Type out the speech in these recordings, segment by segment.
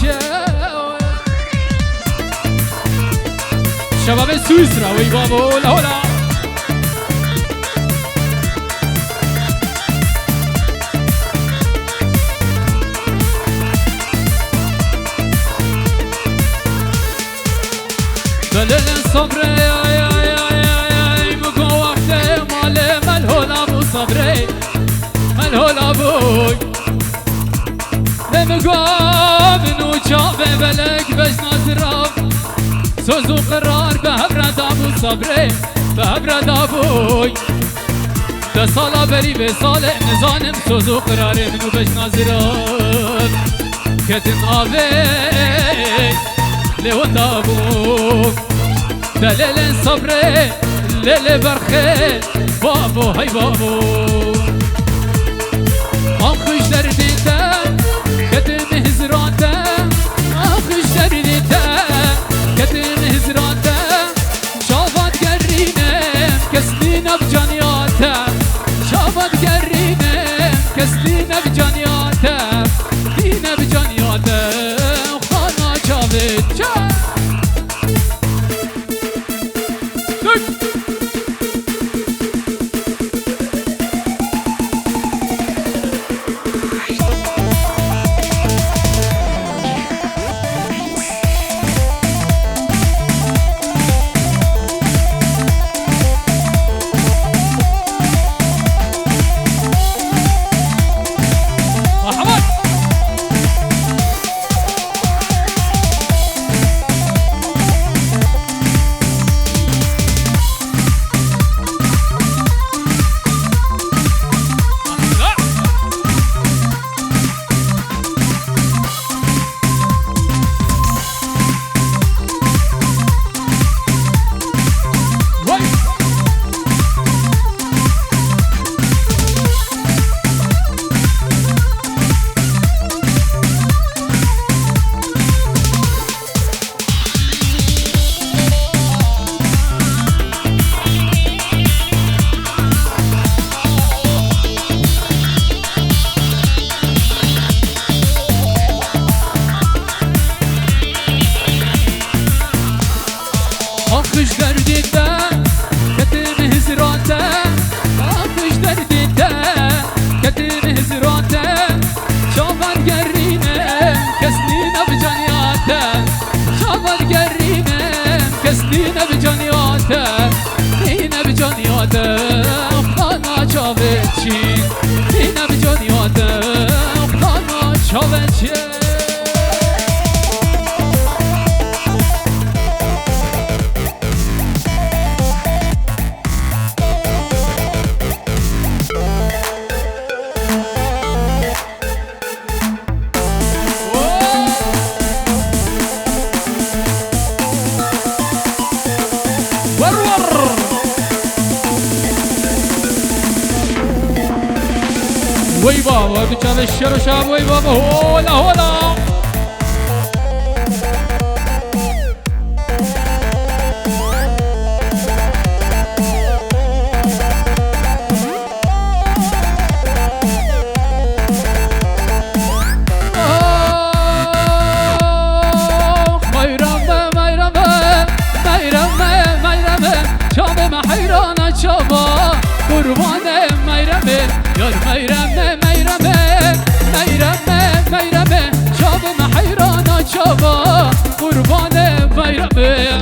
چه شباب سویسرا وی بابا هولا هولا دلل صبري بقوا وقتي مالي ملهول ابو صبري ملهول ابوي لمقوا منو شافي بلك بش نازراف سوزو قرار بهبرد ابو صبري بهبرد ابوي ده سالا بری به سال نزانم سوزو قرار منو بش نازراف كتن آوي لون ابوي دلل صبري ليل برخي بابو هاي بابو آخوش دردیده کتن هزرانده آخوش دردیده کتن هزرانده شابات گرینم کسلی نبجانیاته شابات گرینم کسلی نبجانیاته دی نبجانیاته خانا چاوید چه آخوش دردیده کتن هزرانده آخوش دردیده کتن هزرانده شاور گرینم کسلی نبجانیاته شاور گرینم کسلی نبجانیاته ای نبجانیاته خانا چاوه چین ای نبجانیاته خانا چاوه چین وي بابا بجال الشر شاب وي بابا هولا هولا قربان ميرمه يا ميرمه ميرمه ميرمه ميرمه شاب محيرانا شابا قربان ميرمه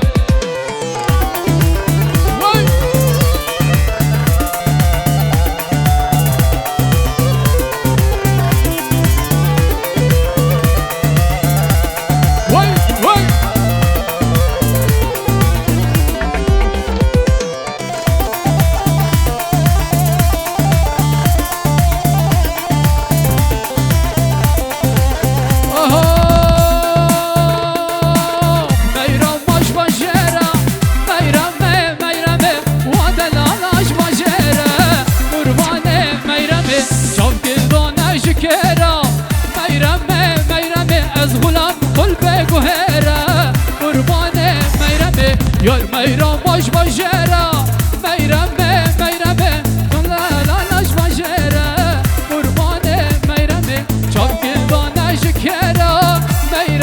يا ميرا باش بجرا ميرمه ميرمه لا لا لاش بجرا قربان ميرمه چاپ گلبانه شکرا ميرمه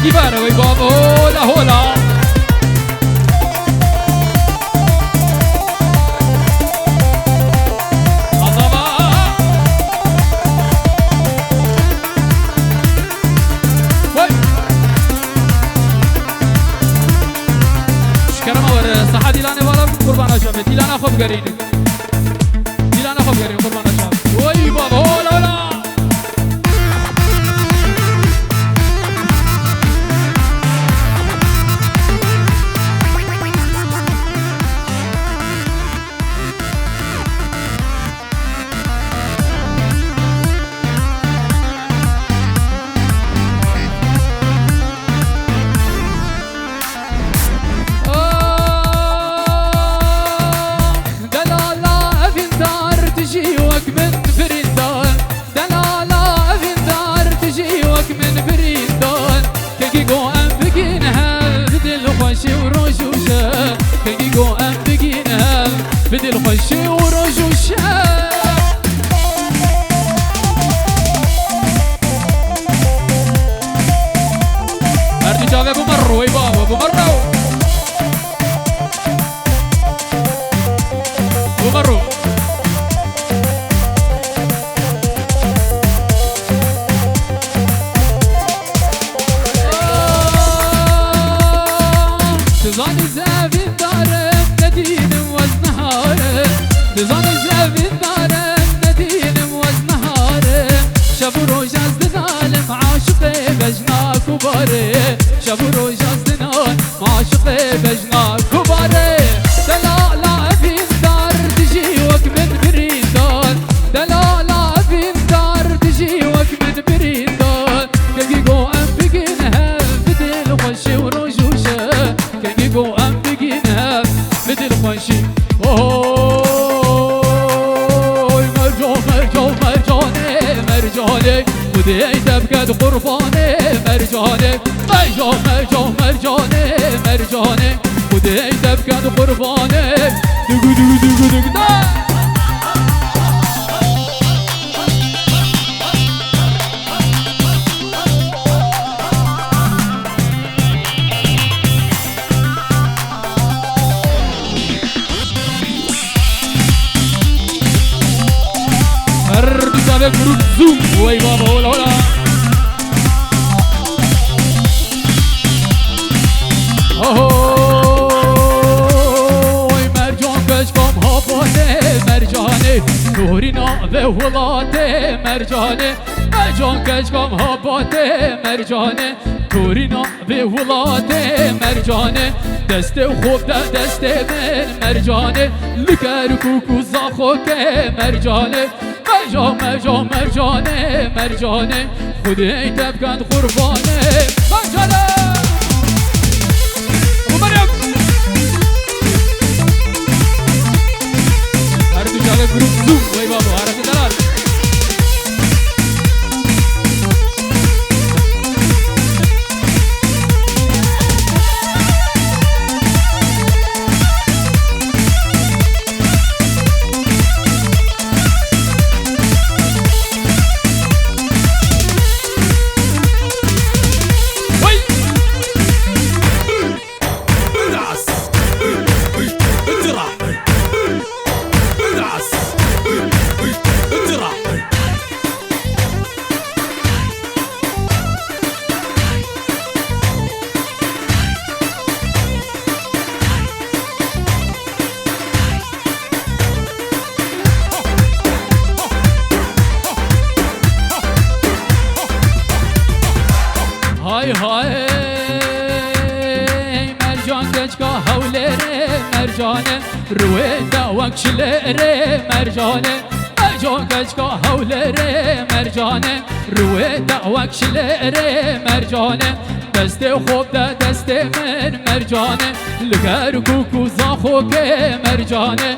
بگی بره وی بابا هولا هولا قربان شافه دیلانه خوب گرینی دیلانه خوب گرینی قربان شافه وای بابا هولا هولا بدي الخشي ورجوشها أرجو جاوي بمرو وي بابا بمرو بمرو تزاني زافين دارم ندين وزنهارم تزاني زافين دارم ندين وزنهارم شب و روز از دنالم عاشق بجناک و باره شب و روز از دنال عاشق بجناک و باره دلالا بین دار تجی وک من برین دار دلالا بین دار تجی وک من برین دار کنگی گو ام بگین هم بدل خوشی و روشوشه کنگی گو ام بگین هم بدل خوشی اوی مرجانه خودی تبکد قربانه مرجانه مرجانه خودی تبکد قربانه دگو دگو دگو دگو گروپ زوم وای بابا هولا هولا اوی مرجان کشکم هاپانه مرجانه تورینا به ولاته مرجانه مرجان کشکم هاپاته مرجانه تورینا به ولاته مرجانه دست خوب در دست من مرجانه لکر کوکو زاخو که مرجانه مرجانه خودی تبکن قربانه مرجانه ابو مریم هر دو جاگه گروپ زوم وای بابا حرفی دلال های های مرجان کچکا هولره مرجانه روی دوک شلره مرجانه مرجان کچکا هولره مرجانه روی دوک شلره مرجانه دست خوب ده دست من مرجانه لگر کوکو زاخو که مرجانه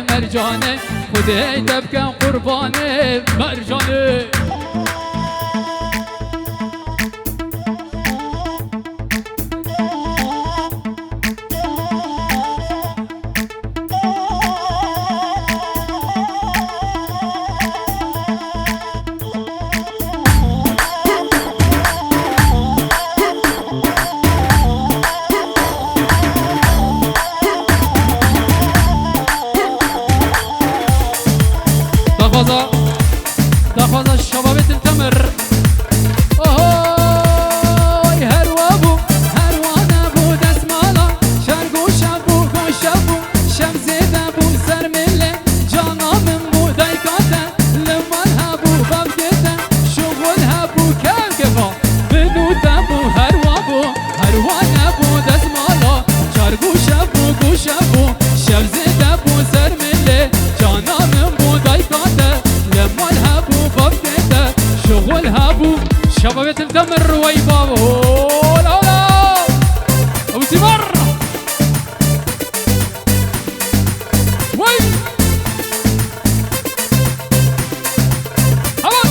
مرجانه خودی تبکن قربانه مرجانه شبابية التمر ويبابو لا لا أبو تمر وي هلا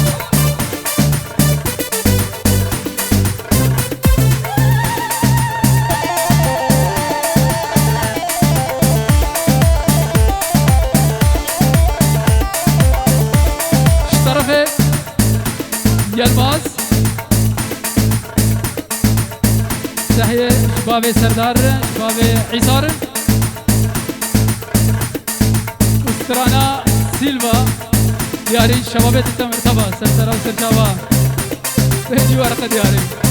اشترفه يلماس تحية شباب سردار شباب عيسار استرانا سيلفا دياري شباب التمرتبة سرسرة وسرجاوة بيجي ورقة دياري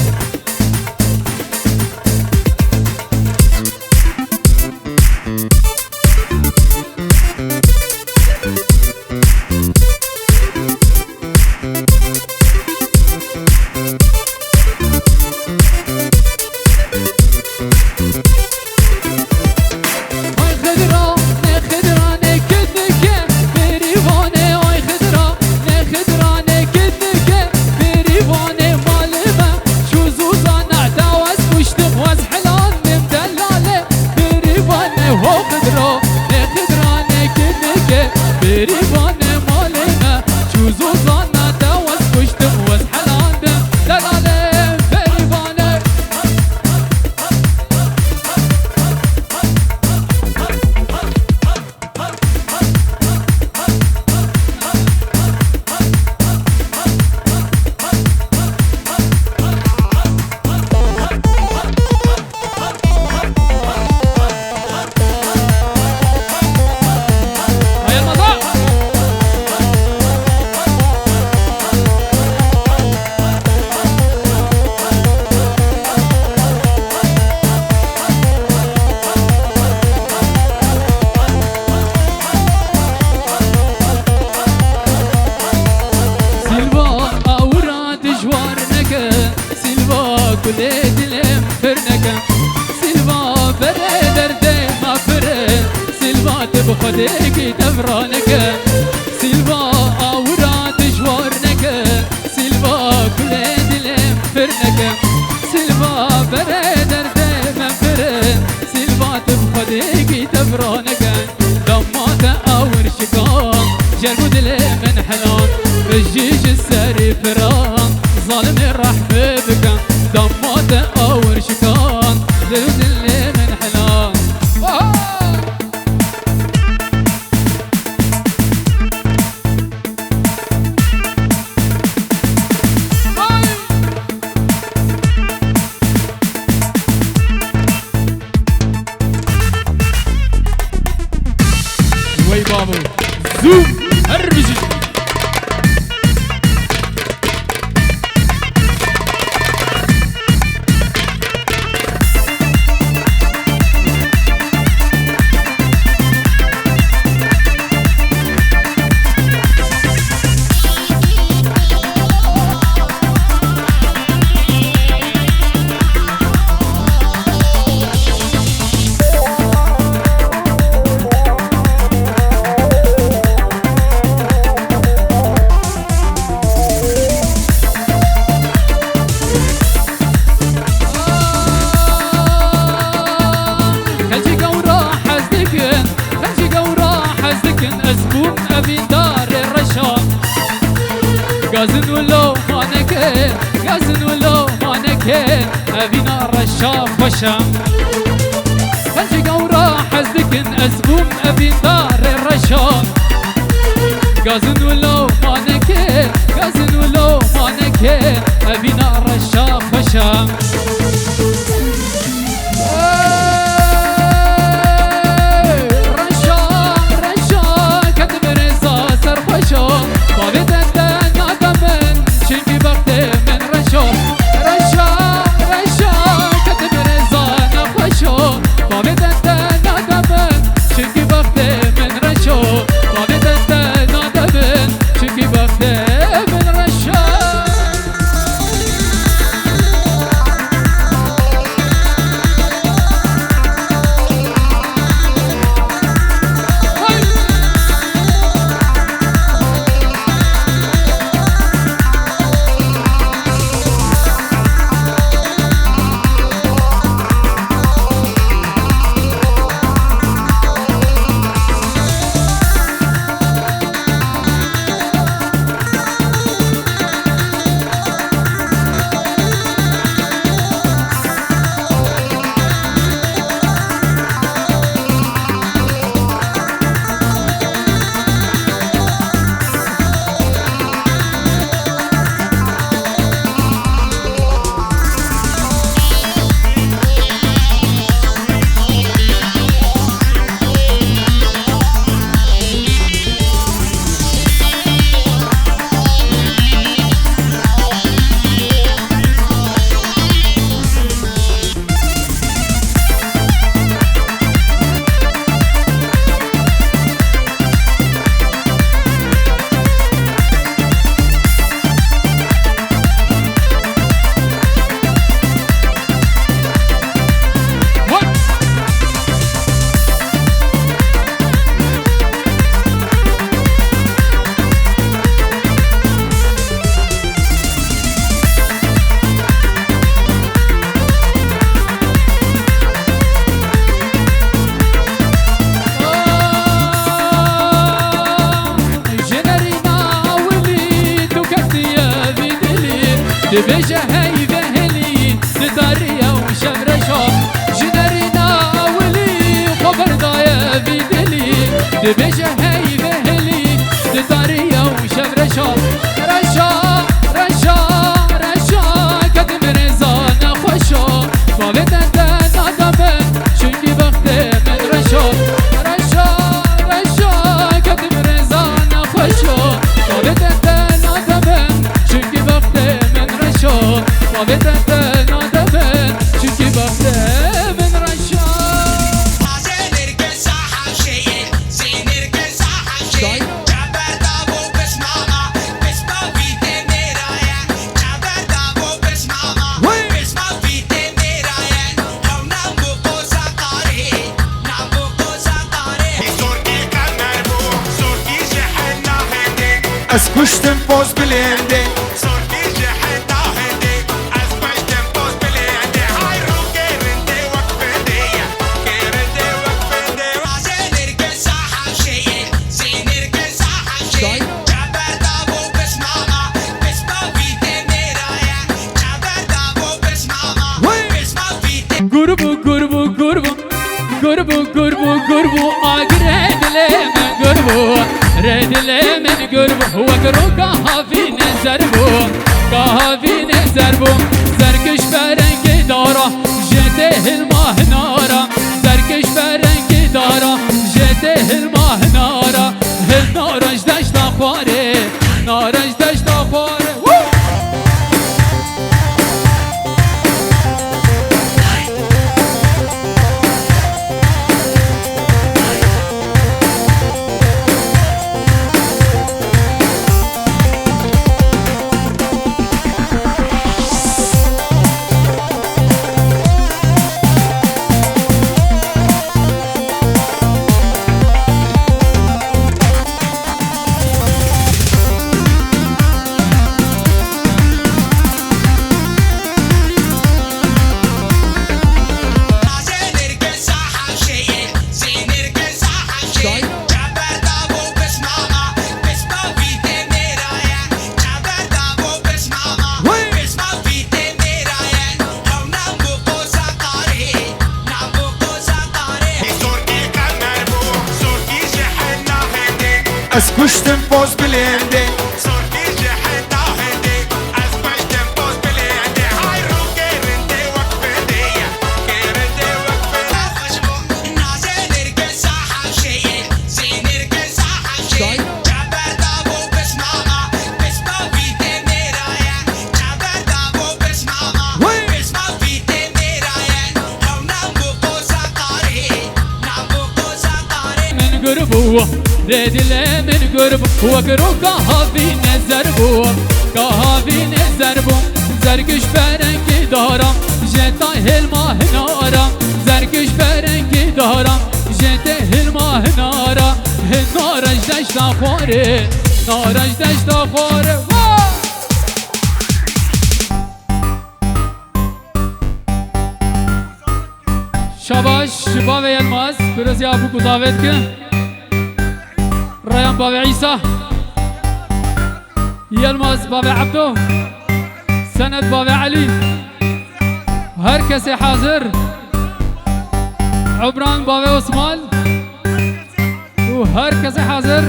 بخديكي دبرانك سيلفا أورات جوارنك سيلفا كل دلم فرنك سيلفا بريدر دم فرن سيلفا بخديكي دبرانك لما تأور شكان جربو دلم من حلان رجيج السري فران ظالم الرحمة بك لما تأور شكان جربو دلم من حلان بابو زوم هربجي غازن ولو مانكين غازن ولو مانكين أبينا رشاف وشام خلجي قورا حزدكن أزبوم أبين دار الرشام غازن ولو مانكين غازن ولو مانكين أبينا رشاف وشام دبيجة هاي بهلي نداريا وشمرشا جنرينا ولي خبر ضايا بدلي دبيجة هاي بهلي نداريا وشمرشا رشا رشا رشا كدم رزانا خوشا بابتا نادمن شنكي بختي من رشا رشا رشا كدم رزانا خوشا بابتا نادمن شنكي بختي من رشا بابتا نادمن شنكي بختي من رشا از کشتم باز بلنده سرکی جهتا هنده از پشتم باز بلنده های رو گرنده وقفنده گرنده وقفنده زینرگه صاحب شیه زینرگه صاحب شیه جبر دابو بس ماما بس ما بیته میرایا جبر دابو بس ماما بس ما بیته قربو قربو قربو قربو قربو قربو اقرد لمن قربو رد لمن قربو وقرو كهافين زربو كهافين زربو زركش فرنك دارا جته الماه نارا زركش فرنك دارا جته الماه نارا النارا جدش تخواري نارا جدش تخواري از کشتم باز بلنده سرکی جهتا هنده از پشتم باز بلنده های رو گرنده وقفنده گرنده وقفنده زینرگه صاحب شیه زینرگه صاحب شیه جبر دابو بس ماما بس ما بیته میرایا جبر دابو بس ماما بس ما بیته میرایا او نمو قوزا قاری نمو قوزا قاری من قربو رد لمن قربو وقرو كهافين زربو كهافين زربو زركش فرنك دارا جته الماه نارا زركش فرنك دارا جته الماه نارا النارا جدش تخواري نارا جدش تخواري شباش بابا يلماس برزي ابو داوود كه ريان بابا عيسى يلماس بابا عبدو سند بابا علي هركسي حاضر عمران بابا عثمان وهركسي حاضر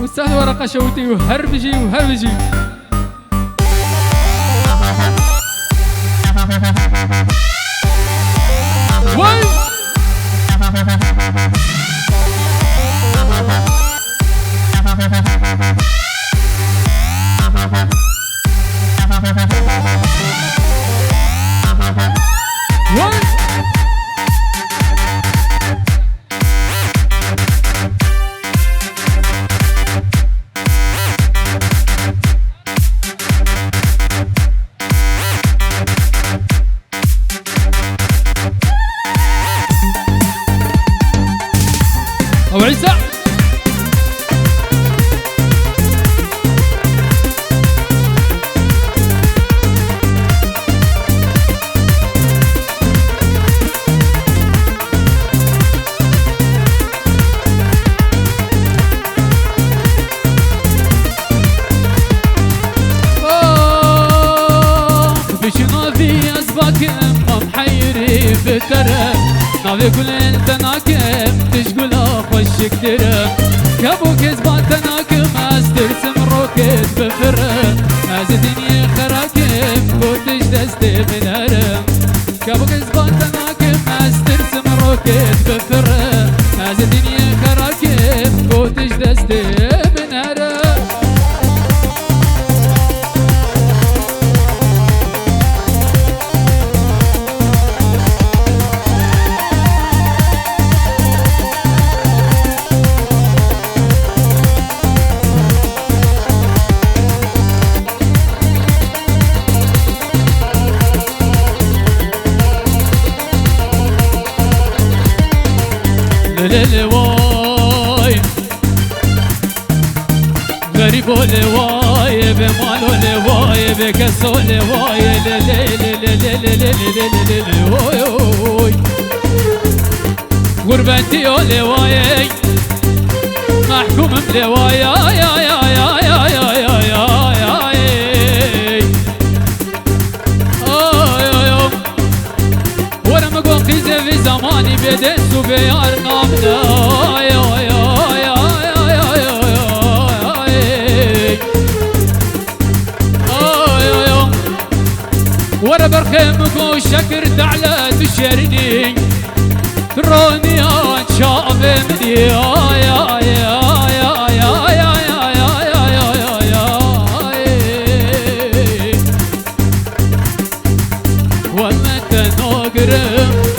وسهل ورقة شوتي وهربجي وهربجي وي أبو عيسى ناوي كل انت ناكم تشقل اخوش كترم كابو كذبان تناكم استرسم روكت بفرم از دنيا خراكم كوتش دستي من هرم كابو كذبان تناكم استرسم روكت بفرم از دنيا خراكم كوتش دستي من هرم للواي غريب لواي بمالو لواي بكسو لواي لواي غربتي لواي محكوم بلواي يا يا يا يا يا يا يا يا يا وانا مقوم قيزة في زماني بدس وبيار نامنا يا يا يا يا يا يا يا وانا برخيمك وشكرت على تشرني تروني ان شاء مني يا يا يا يا يا يا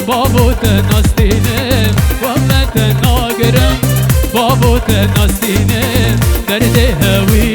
بابو تناستينم وما تناقرم بابو تناستينم درد هوي